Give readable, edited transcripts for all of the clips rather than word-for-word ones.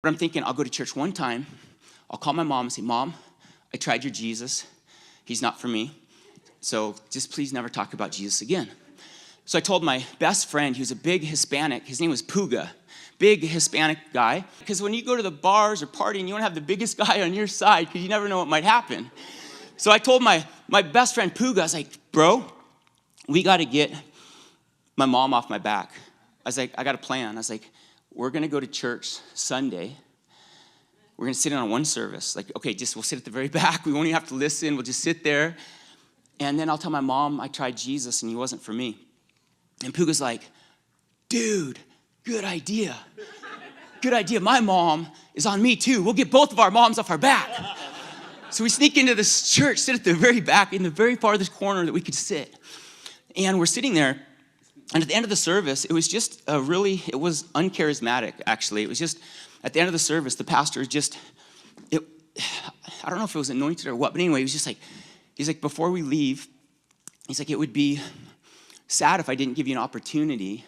But I'm thinking, I'll go to church one time. I'll call my mom and say, Mom, I tried your Jesus. He's not for me. So just please never talk about Jesus again. So I told my best friend, he was a big Hispanic. His name was Puga. Big Hispanic guy. Because when you go to the bars or partying, you want to have the biggest guy on your side because you never know what might happen. So I told my best friend Puga, I was like, bro, we got to get my mom off my back. I was like, I got a plan. I was like, we're going to go to church Sunday. We're going to sit in on one service. Like, okay, we'll sit at the very back. We won't even have to listen. We'll just sit there. And then I'll tell my mom I tried Jesus and he wasn't for me. And Puga's like, dude, good idea. Good idea. My mom is on me too. We'll get both of our moms off our back. So we sneak into this church, sit at the very back, in the very farthest corner that we could sit. And we're sitting there. And at the end of the service, it was just it was uncharismatic, actually. It was just, at the end of the service, the pastor I don't know if it was anointed or what, but anyway, he was just like, he's like, before we leave, he's like, it would be sad if I didn't give you an opportunity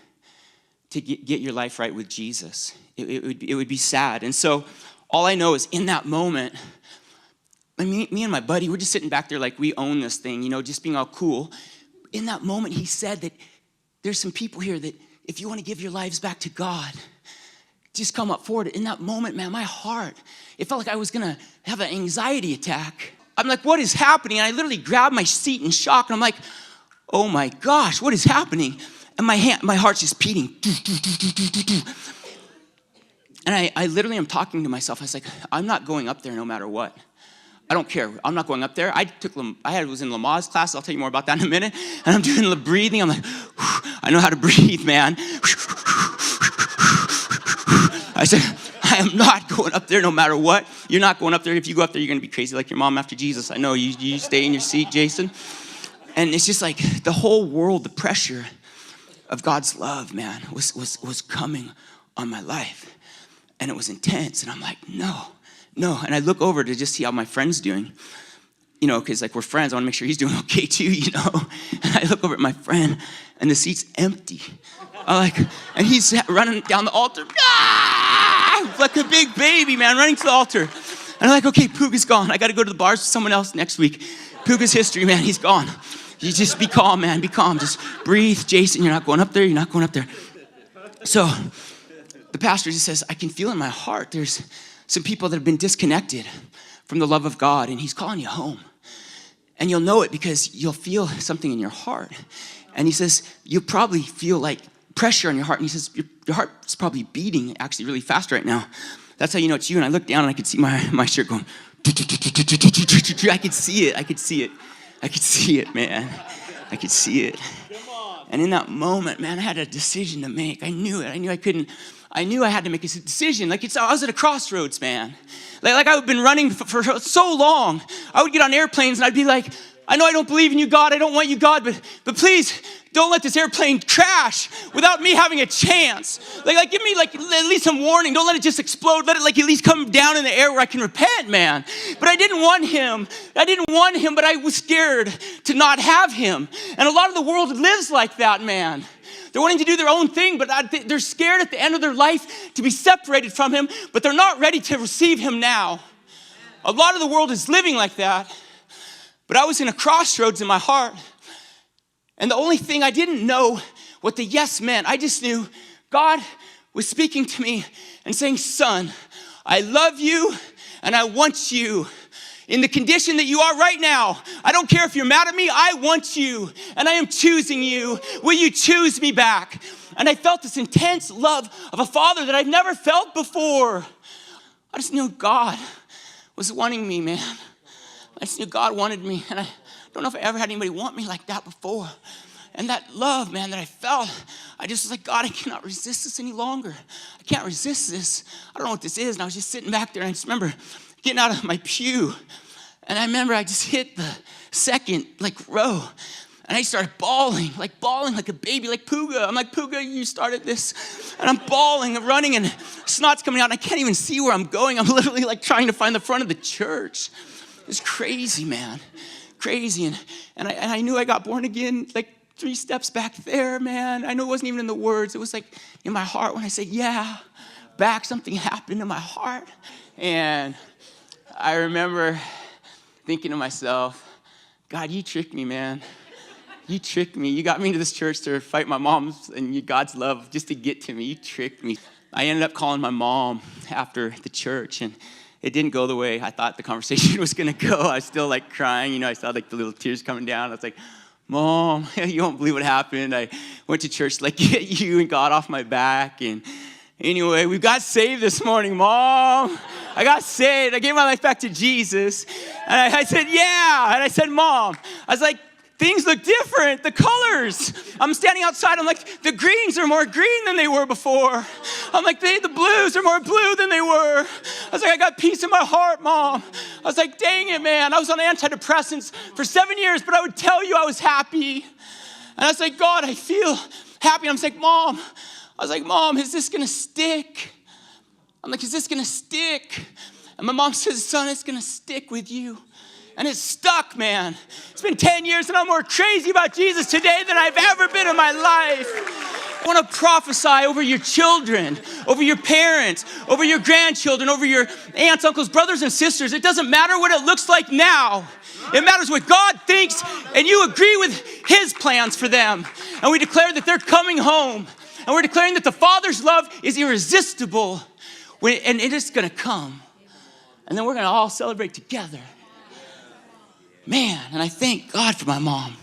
to get your life right with Jesus. It would be sad. And so all I know is in that moment, me and my buddy, we're just sitting back there like we own this thing, just being all cool. In that moment, he said that there's some people here that if you want to give your lives back to God, just come up forward. In that moment, man, my heart, it felt like I was going to have an anxiety attack. I'm like, what is happening? And I literally grabbed my seat in shock. And I'm like, oh my gosh, what is happening? And my heart's just beating. And I literally am talking to myself. I was like, I'm not going up there no matter what. I don't care. I'm not going up there. I was in Lamaze class. I'll tell you more about that in a minute. And I'm doing the breathing. I'm like, I know how to breathe, man. I said, I am not going up there no matter what. You're not going up there. If you go up there, you're going to be crazy like your mom after Jesus. I know. You stay in your seat, Jason. And it's just like the whole world, the pressure of God's love, man, was coming on my life. And it was intense. And I'm like, no. And I look over to just see how my friend's doing, because like we're friends. I want to make sure he's doing okay too, And I look over at my friend and the seat's empty. And he's running down the altar. Like a big baby, man, running to the altar. And I'm like, okay, Puga's gone. I got to go to the bars with someone else next week. Puga's history, man, he's gone. You just be calm, man, be calm. Just breathe. Jason, you're not going up there. You're not going up there. So the pastor just says, I can feel in my heart there's some people that have been disconnected from the love of God, and he's calling you home. And you'll know it because you'll feel something in your heart. And he says, you'll probably feel like pressure on your heart. And he says, your heart's probably beating actually really fast right now. That's how you know it's you. And I looked down and I could see my shirt going. I could see it, man. I could see it. And in that moment, man, I had a decision to make. I knew it. I knew I had to make a decision. I was at a crossroads, man. Like I've been running for so long. I would get on airplanes and I'd be like, I know I don't believe in you, God. I don't want you, God, but please don't let this airplane crash without me having a chance. Like give me at least some warning. Don't let it just explode. Let it at least come down in the air where I can repent, man. But I didn't want him, but I was scared to not have him. And a lot of the world lives like that, man. They're wanting to do their own thing, but they're scared at the end of their life to be separated from him, but they're not ready to receive him now. A lot of the world is living like that. But I was in a crossroads in my heart. And the only thing, I didn't know what the yes meant. I just knew God was speaking to me and saying, son, I love you and I want you. In the condition that you are right now, I don't care if you're mad at me, I want you, and I am choosing you. Will you choose me back? And I felt this intense love of a father that I've never felt before. I just knew God was wanting me, man. I just knew God wanted me, and I don't know if I ever had anybody want me like that before. And that love, man, that I felt, I just was like, God, I cannot resist this any longer. I can't resist this. I don't know what this is. And I was just sitting back there, and I just remember getting out of my pew. And I remember I just hit the second row. And I started bawling like a baby, like Puga. I'm like, Puga, you started this. And I'm bawling and running and snot's coming out. And I can't even see where I'm going. I'm literally trying to find the front of the church. It's crazy, man. Crazy. And I knew I got born again 3 steps back there, man. I know it wasn't even in the words. It was in my heart when I said, yeah. back, something happened to my heart. And I remember thinking to myself, God, you tricked me, man. You tricked me. You got me into this church to fight my mom's and God's love just to get to me. You tricked me. I ended up calling my mom after the church, and it didn't go the way I thought the conversation was going to go. I was still like crying. I saw like the little tears coming down. I was like, Mom, you won't believe what happened. I went to church to like get you and God off my back. And anyway, we got saved this morning, Mom. I got saved. I gave my life back to Jesus. And I said, yeah. And I said, Mom, I was like, things look different, the colors. I'm standing outside, I'm like, the greens are more green than they were before. I'm like, the blues are more blue than they were. I was like, I got peace in my heart, Mom. I was like, dang it, man. I was on antidepressants for 7 years, but I would tell you I was happy. And I was like, God, I feel happy. And I was like, Mom, is this gonna stick? I'm like, is this gonna stick? And my mom says, son, it's gonna stick with you. And it's stuck, man. It's been 10 years and I'm more crazy about Jesus today than I've ever been in my life. I want to prophesy over your children, over your parents, over your grandchildren, over your aunts, uncles, brothers, and sisters. It doesn't matter what it looks like now. It matters what God thinks, and you agree with his plans for them. And we declare that they're coming home. And we're declaring that the Father's love is irresistible, and it is going to come. And then we're going to all celebrate together. Man, and I thank God for my mom.